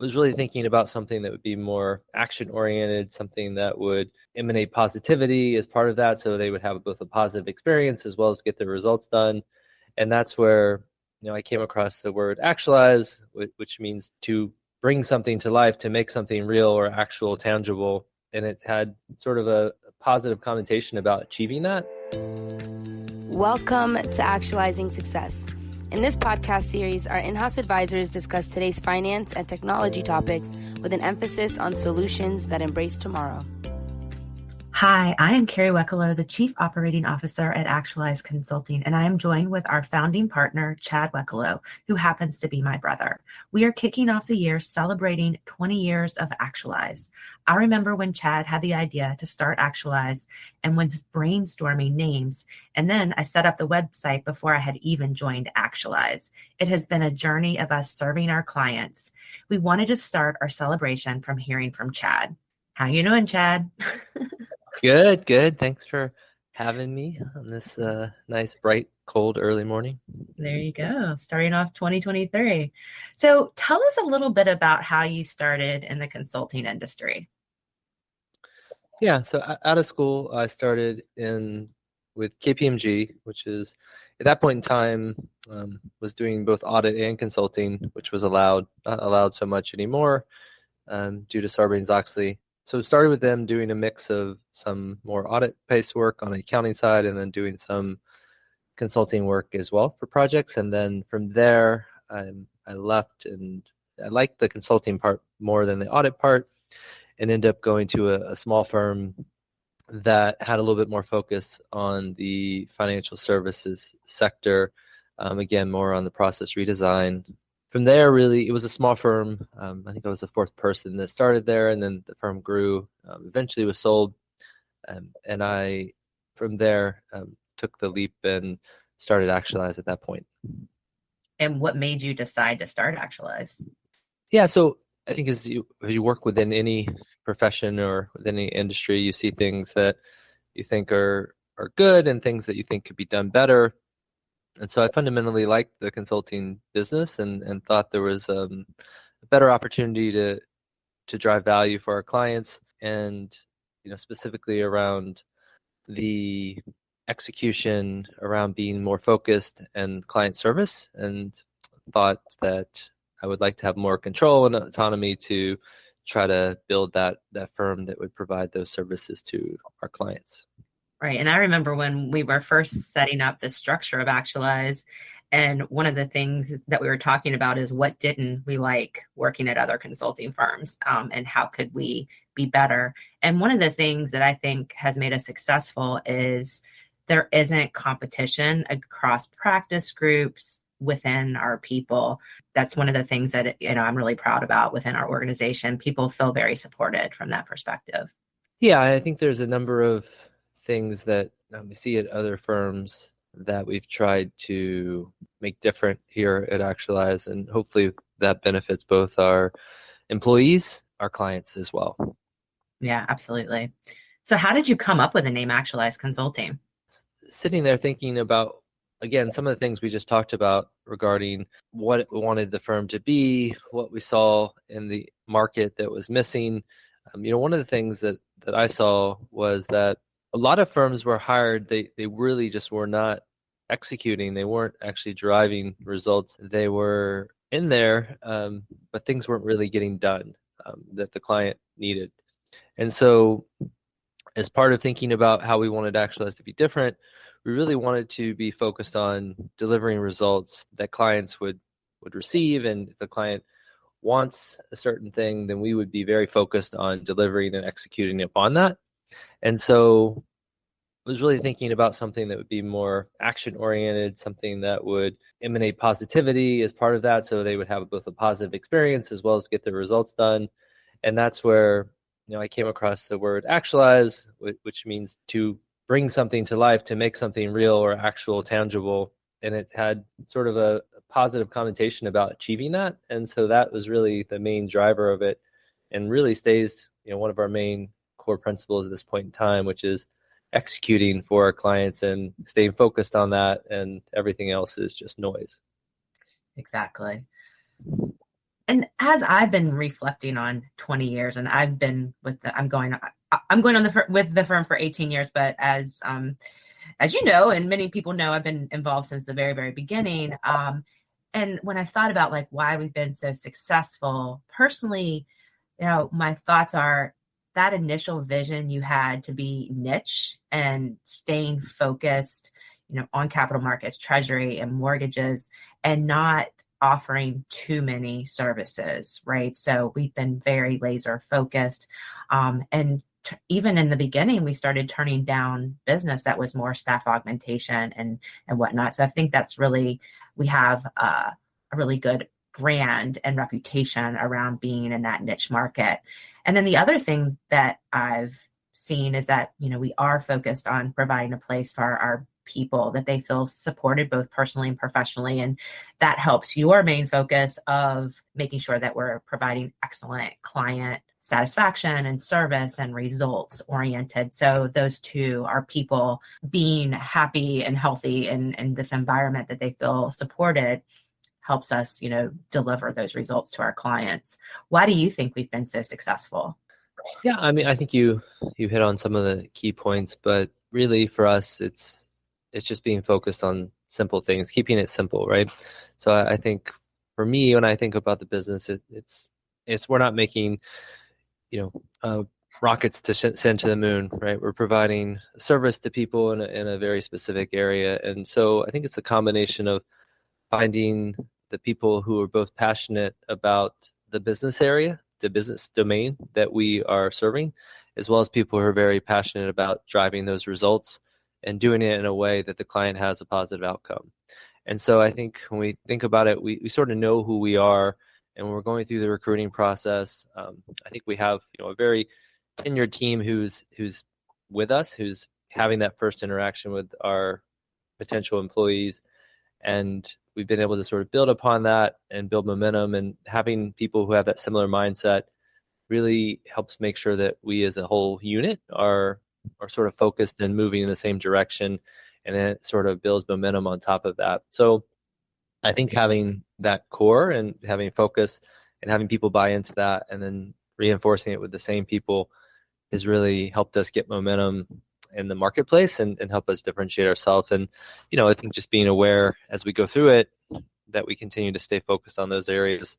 was really thinking about something that would be more action oriented, something that would emanate positivity as part of that. So they would have both a positive experience as well as get their results done. And that's where, I came across the word actualize, which means to bring something to life, to make something real or actual, tangible. And it had sort of a positive connotation about achieving that. Welcome to Actualizing Success. In this podcast series, our in-house advisors discuss today's finance and technology topics with an emphasis on solutions that embrace tomorrow. Hi, I am Kerry Wekelo, the Chief Operating Officer at Actualize Consulting, and I am joined with our founding partner, Chad Wekelo, who happens to be my brother. We are kicking off the year celebrating 20 years of Actualize. I remember when Chad had the idea to start Actualize and was brainstorming names, and then I set up the website before I had even joined Actualize. It has been a journey of us serving our clients. We wanted to start our celebration from hearing from Chad. How you doing, Chad? Good. Thanks for having me on this nice, bright, cold, early morning. There you go. Starting off 2023. So tell us a little bit about how you started in the consulting industry. Yeah, so out of school, I started with KPMG, which is at that point in time was doing both audit and consulting, which was not allowed so much anymore due to Sarbanes-Oxley. So started with them doing a mix of some more audit-based work on the accounting side and then doing some consulting work as well for projects. And then from there, I left and I liked the consulting part more than the audit part and ended up going to a small firm that had a little bit more focus on the financial services sector, again, more on the process redesign. From there, really, it was a small firm. I think I was the fourth person that started there, and then the firm grew. Eventually, was sold, and I, from there, took the leap and started Actualize at that point. And what made you decide to start Actualize? Yeah, so I think as you work within any profession or within any industry, you see things that you think are good and things that you think could be done better. And so I fundamentally liked the consulting business and thought there was a better opportunity to drive value for our clients and, specifically around the execution, around being more focused and client service, and thought that I would like to have more control and autonomy to try to build that firm that would provide those services to our clients. Right. And I remember when we were first setting up the structure of Actualize, and one of the things that we were talking about is what didn't we like working at other consulting firms, and how could we be better? And one of the things that I think has made us successful is there isn't competition across practice groups within our people. That's one of the things that, I'm really proud about within our organization. People feel very supported from that perspective. Yeah, I think there's a number of things that we see at other firms that we've tried to make different here at Actualize, and hopefully that benefits both our employees, our clients as well. Yeah, absolutely. So how did you come up with the name Actualize Consulting? Sitting there thinking about, again, some of the things we just talked about regarding what we wanted the firm to be, what we saw in the market that was missing. One of the things that I saw was that a lot of firms were hired, they really just were not executing. They weren't actually driving results. They were in there, but things weren't really getting done that the client needed. And so as part of thinking about how we wanted Actualize to be different, we really wanted to be focused on delivering results that clients would receive. And if the client wants a certain thing, then we would be very focused on delivering and executing upon that. And so I was really thinking about something that would be more action-oriented, something that would emanate positivity as part of that. So they would have both a positive experience as well as get their results done. And that's where, I came across the word actualize, which means to bring something to life, to make something real or actual, tangible. And it had sort of a positive connotation about achieving that. And so that was really the main driver of it, and really stays, one of our main core principles at this point in time, which is executing for our clients and staying focused on that, and everything else is just noise. Exactly. And as I've been reflecting on 20 years, and I've been with I'm going on with the firm for 18 years, but as you know, and many people know, I've been involved since the very, very beginning. And when I thought about like why we've been so successful personally, my thoughts are that initial vision you had to be niche and staying focused, on capital markets, treasury, and mortgages, and not offering too many services, right? So we've been very laser focused. And even in the beginning, we started turning down business that was more staff augmentation and whatnot. So I think that's really, we have a really good brand and reputation around being in that niche market. And then the other thing that I've seen is that, we are focused on providing a place for our people that they feel supported both personally and professionally. And that helps your main focus of making sure that we're providing excellent client satisfaction and service and results oriented. So those two are people being happy and healthy in this environment that they feel supported helps us, deliver those results to our clients. Why do you think we've been so successful? Yeah, I mean, I think you hit on some of the key points, but really for us, it's just being focused on simple things, keeping it simple, right? So I think for me, when I think about the business, it's we're not making, rockets to send to the moon, right? We're providing service to people in a very specific area, and so I think it's a combination of finding the people who are both passionate about the business area, the business domain that we are serving, as well as people who are very passionate about driving those results and doing it in a way that the client has a positive outcome. And so I think when we think about it, we sort of know who we are, and when we're going through the recruiting process, I think we have a very tenured team who's with us, who's having that first interaction with our potential employees, and we've been able to sort of build upon that and build momentum, and having people who have that similar mindset really helps make sure that we as a whole unit are sort of focused and moving in the same direction, and then it sort of builds momentum on top of that. So I think having that core and having focus and having people buy into that and then reinforcing it with the same people has really helped us get momentum in the marketplace and help us differentiate ourselves. And, I think just being aware as we go through it that we continue to stay focused on those areas.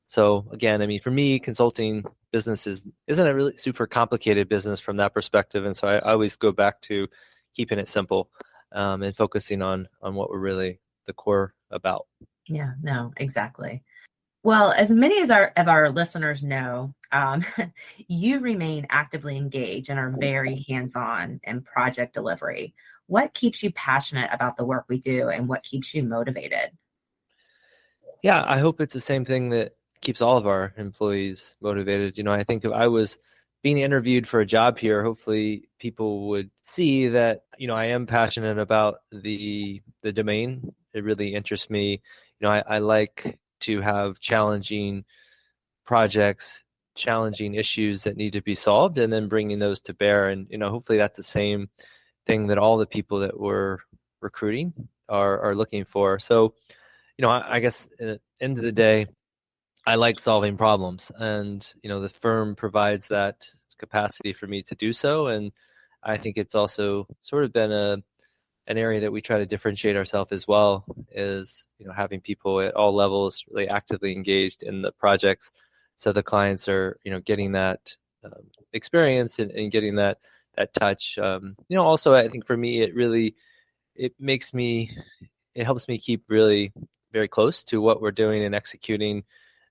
So again, I mean, for me, consulting business isn't a really super complicated business from that perspective. And so I always go back to keeping it simple and focusing on what we're really the core about. Yeah, no, exactly. Well, as many as our listeners know, you remain actively engaged and are very hands-on in project delivery. What keeps you passionate about the work we do, and what keeps you motivated? Yeah, I hope it's the same thing that keeps all of our employees motivated. I think if I was being interviewed for a job here, hopefully people would see that, I am passionate about the domain. It really interests me. I like to have challenging projects, challenging issues that need to be solved, and then bringing those to bear. And, hopefully that's the same thing that all the people that we're recruiting are looking for. So, I guess at the end of the day, I like solving problems, and, the firm provides that capacity for me to do so. And I think it's also sort of been an area that we try to differentiate ourselves as well, is, having people at all levels really actively engaged in the projects. So the clients are, getting that experience and getting that touch. Also, I think for me, it helps me keep really very close to what we're doing and executing.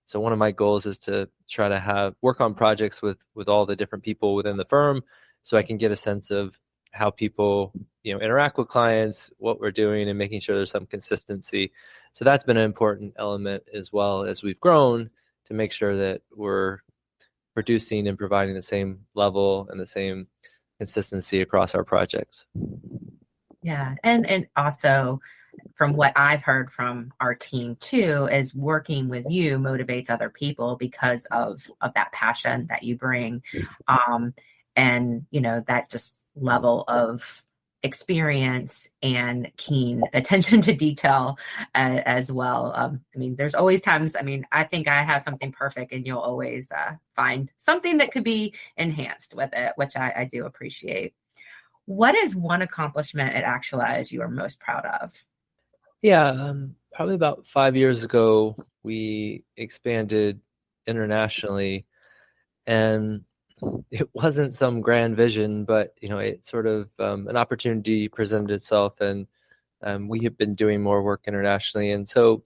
So one of my goals is to try to work on projects with all the different people within the firm, so I can get a sense of how people, interact with clients, what we're doing, and making sure there's some consistency. So that's been an important element as well as we've grown, to make sure that we're producing and providing the same level and the same consistency across our projects. Yeah. And also, from what I've heard from our team too, is working with you motivates other people because of that passion that you bring. And, that just level of experience and keen attention to detail as well. I mean, there's always times, I think I have something perfect and you'll always find something that could be enhanced with it, which I do appreciate. What is one accomplishment at Actualize you are most proud of? Yeah, probably about 5 years ago, we expanded internationally, and it wasn't some grand vision, but it sort of an opportunity presented itself, and we have been doing more work internationally, and so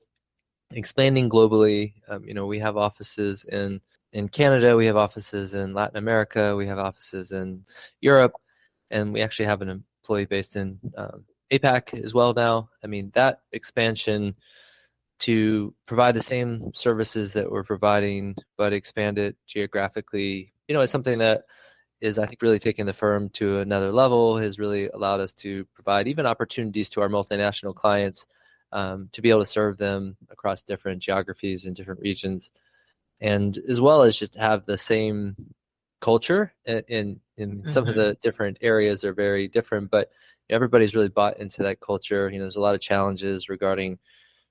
expanding globally. We have offices in Canada, we have offices in Latin America, we have offices in Europe, and we actually have an employee based in APAC as well now. I mean, that expansion to provide the same services that we're providing, but expand it geographically, is something that is, I think, really taking the firm to another level, has really allowed us to provide even opportunities to our multinational clients to be able to serve them across different geographies and different regions, and as well as just have the same culture in some of the different areas are very different, but everybody's really bought into that culture. There's a lot of challenges regarding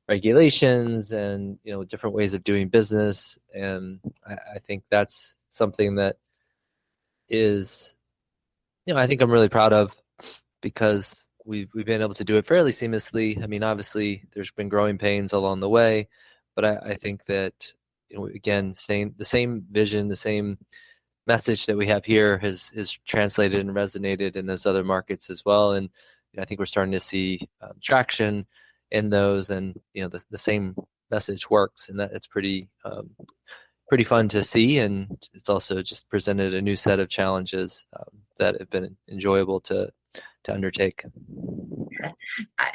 regulations and different ways of doing business, and I think that's something that is I think I'm really proud of, because we've been able to do it fairly seamlessly. I mean, obviously there's been growing pains along the way, but I think that again, saying the same vision, the same message that we have here has translated and resonated in those other markets as well, and I think we're starting to see traction in those, and the same message works, and that it's pretty fun to see, and it's also just presented a new set of challenges that have been enjoyable to undertake.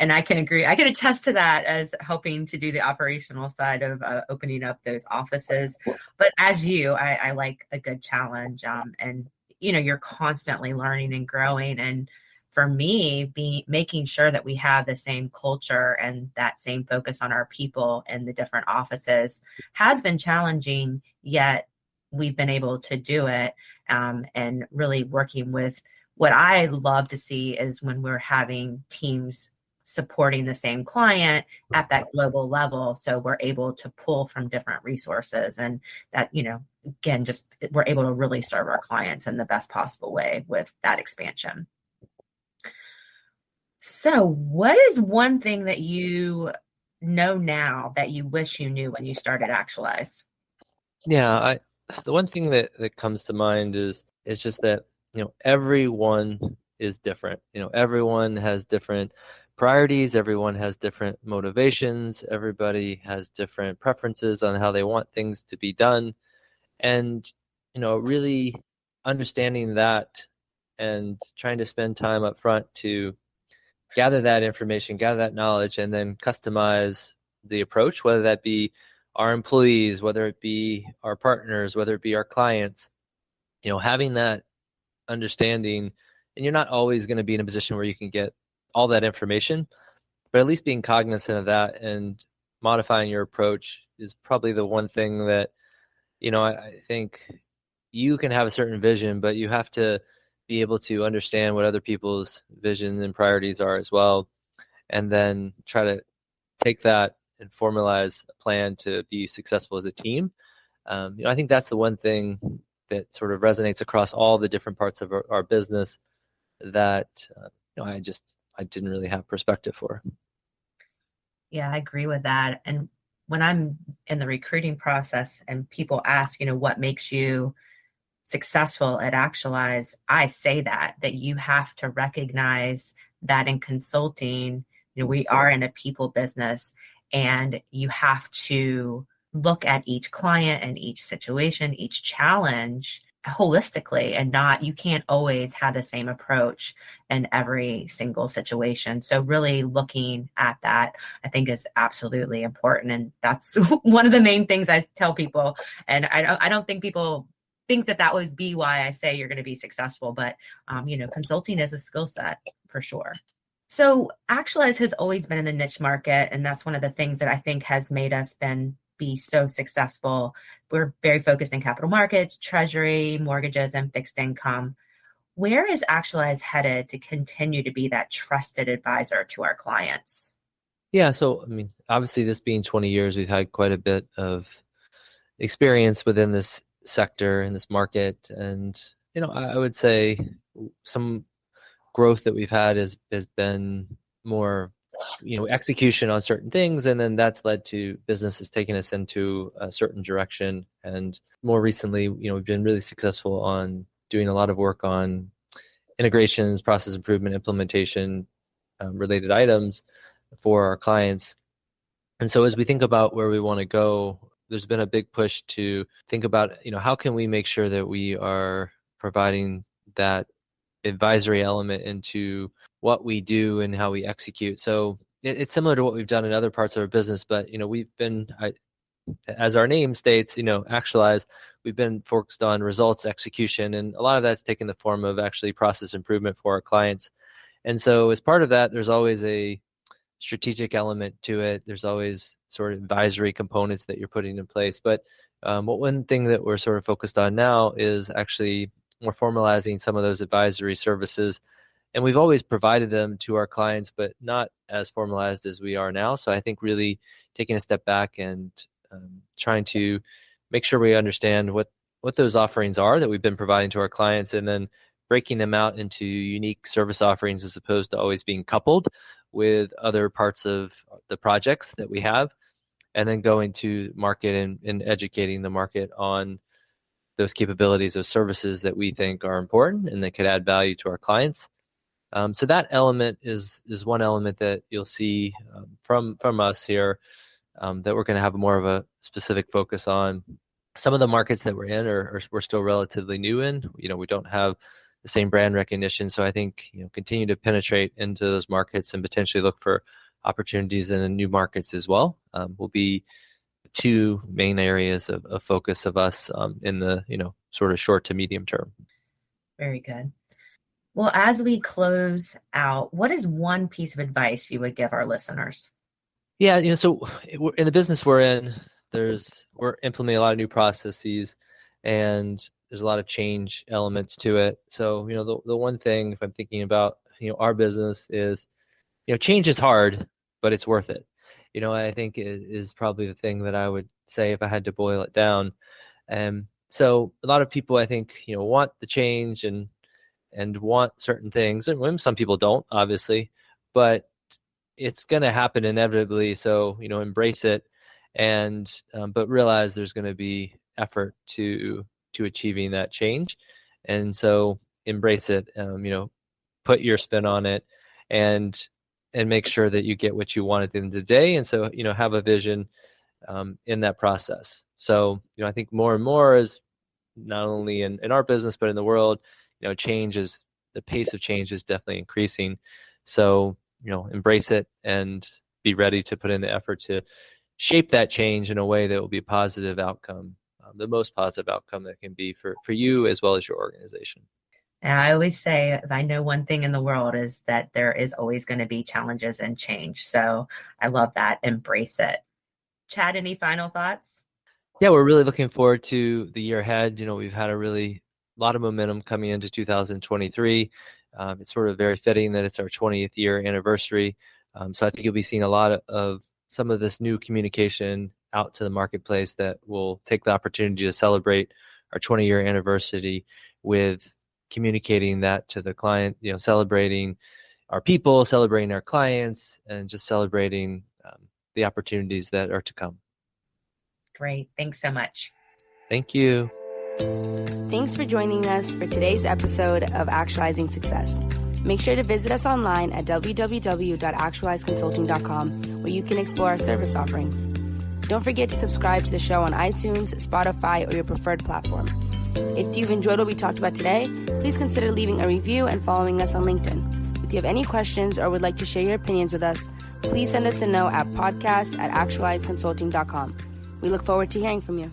And I can agree. I can attest to that as helping to do the operational side of opening up those offices. But as I like a good challenge, and you're constantly learning and growing. And for me, making sure that we have the same culture and that same focus on our people in the different offices has been challenging, yet we've been able to do it, and really working with what I love to see is when we're having teams supporting the same client at that global level. So we're able to pull from different resources, and that, again, just we're able to really serve our clients in the best possible way with that expansion. So what is one thing that you know now that you wish you knew when you started Actualize? Yeah, the one thing that comes to mind is just that everyone is different. Everyone has different priorities, everyone has different motivations, everybody has different preferences on how they want things to be done, and really understanding that and trying to spend time up front to gather that information, gather that knowledge, and then customize the approach, whether that be our employees, whether it be our partners, whether it be our clients. Having that understanding, and you're not always going to be in a position where you can get all that information, but at least being cognizant of that and modifying your approach is probably the one thing that I think you can have a certain vision, but you have to be able to understand what other people's vision and priorities are as well, and then try to take that and formalize a plan to be successful as a team. I think that's the one thing that sort of resonates across all the different parts of our business that I didn't really have perspective for. Yeah, I agree with that. And when I'm in the recruiting process and people ask, what makes you successful at Actualize, I say that you have to recognize that in consulting, we are in a people business, and you have to look at each client and each situation, each challenge holistically, and you can't always have the same approach in every single situation. So really looking at that, I think, is absolutely important. And that's one of the main things I tell people. And I don't think people think that would be why I say you're going to be successful, but consulting is a skill set for sure. So Actualize has always been in the niche market, and that's one of the things that I think has made us be so successful. We're very focused in capital markets, treasury, mortgages, and fixed income. Where is Actualize headed to continue to be that trusted advisor to our clients? Yeah, so obviously this being 20 years, we've had quite a bit of experience within this sector and this market. And, I would say some growth that we've had has been more, execution on certain things. And then that's led to businesses taking us into a certain direction. And more recently, we've been really successful on doing a lot of work on integrations, process improvement, implementation related items for our clients. And so as we think about where we want to go, there's been a big push to think about, how can we make sure that we are providing that advisory element into what we do and how we execute. So it's similar to what we've done in other parts of our business, but we've been, as our name states, Actualize, we've been focused on results execution, and a lot of that's taken the form of actually process improvement for our clients. And so as part of that, there's always a strategic element to it. There's always sort of advisory components that you're putting in place. But one thing that we're sort of focused on now is actually more formalizing some of those advisory services. And we've always provided them to our clients, but not as formalized as we are now. So I think really taking a step back and trying to make sure we understand what those offerings are that we've been providing to our clients, and then breaking them out into unique service offerings as opposed to always being coupled with other parts of the projects that we have, and then going to market and educating the market on those capabilities, those services that we think are important and that could add value to our clients. So that element is one element that you'll see from us here, that we're going to have more of a specific focus on. Some of the markets that we're in are we're still relatively new in. We don't have the same brand recognition. So I think, continue to penetrate into those markets and potentially look for opportunities in the new markets as well, will be two main areas of focus of us in the, sort of short to medium term. Very good. Well, as we close out, what is one piece of advice you would give our listeners? Yeah, so in the business we're in, we're implementing a lot of new processes, and there's a lot of change elements to it. So, the one thing, if I'm thinking about, our business is, change is hard, but it's worth it. I think is probably the thing that I would say if I had to boil it down. So a lot of people, I think, want the change and want certain things, and some people don't, obviously, but it's going to happen inevitably. So, embrace it, and but realize there's going to be effort to achieving that change. And so embrace it, put your spin on it, and make sure that you get what you want at the end of the day. And so, have a vision in that process. So, I think more and more is not only in our business, but in the world, the pace of change is definitely increasing. So, embrace it and be ready to put in the effort to shape that change in a way that will be a positive outcome, the most positive outcome that can be for you as well as your organization. And I always say, if I know one thing in the world, is that there is always going to be challenges and change. So I love that. Embrace it. Chad, any final thoughts? Yeah, we're really looking forward to the year ahead. We've had a lot of momentum coming into 2023. It's sort of very fitting that it's our 20th year anniversary. So I think you'll be seeing a lot of some of this new communication out to the marketplace that will take the opportunity to celebrate our 20-year anniversary with communicating that to the client, celebrating our people, celebrating our clients, and just celebrating the opportunities that are to come. Great. Thanks so much. Thank you. Thanks for joining us for today's episode of Actualizing Success. Make sure to visit us online at www.actualizeconsulting.com, where you can explore our service offerings. Don't forget to subscribe to the show on iTunes, Spotify, or your preferred platform. If you've enjoyed what we talked about today, please consider leaving a review and following us on LinkedIn. If you have any questions or would like to share your opinions with us, please send us a note at podcast@actualizeconsulting.com. We look forward to hearing from you.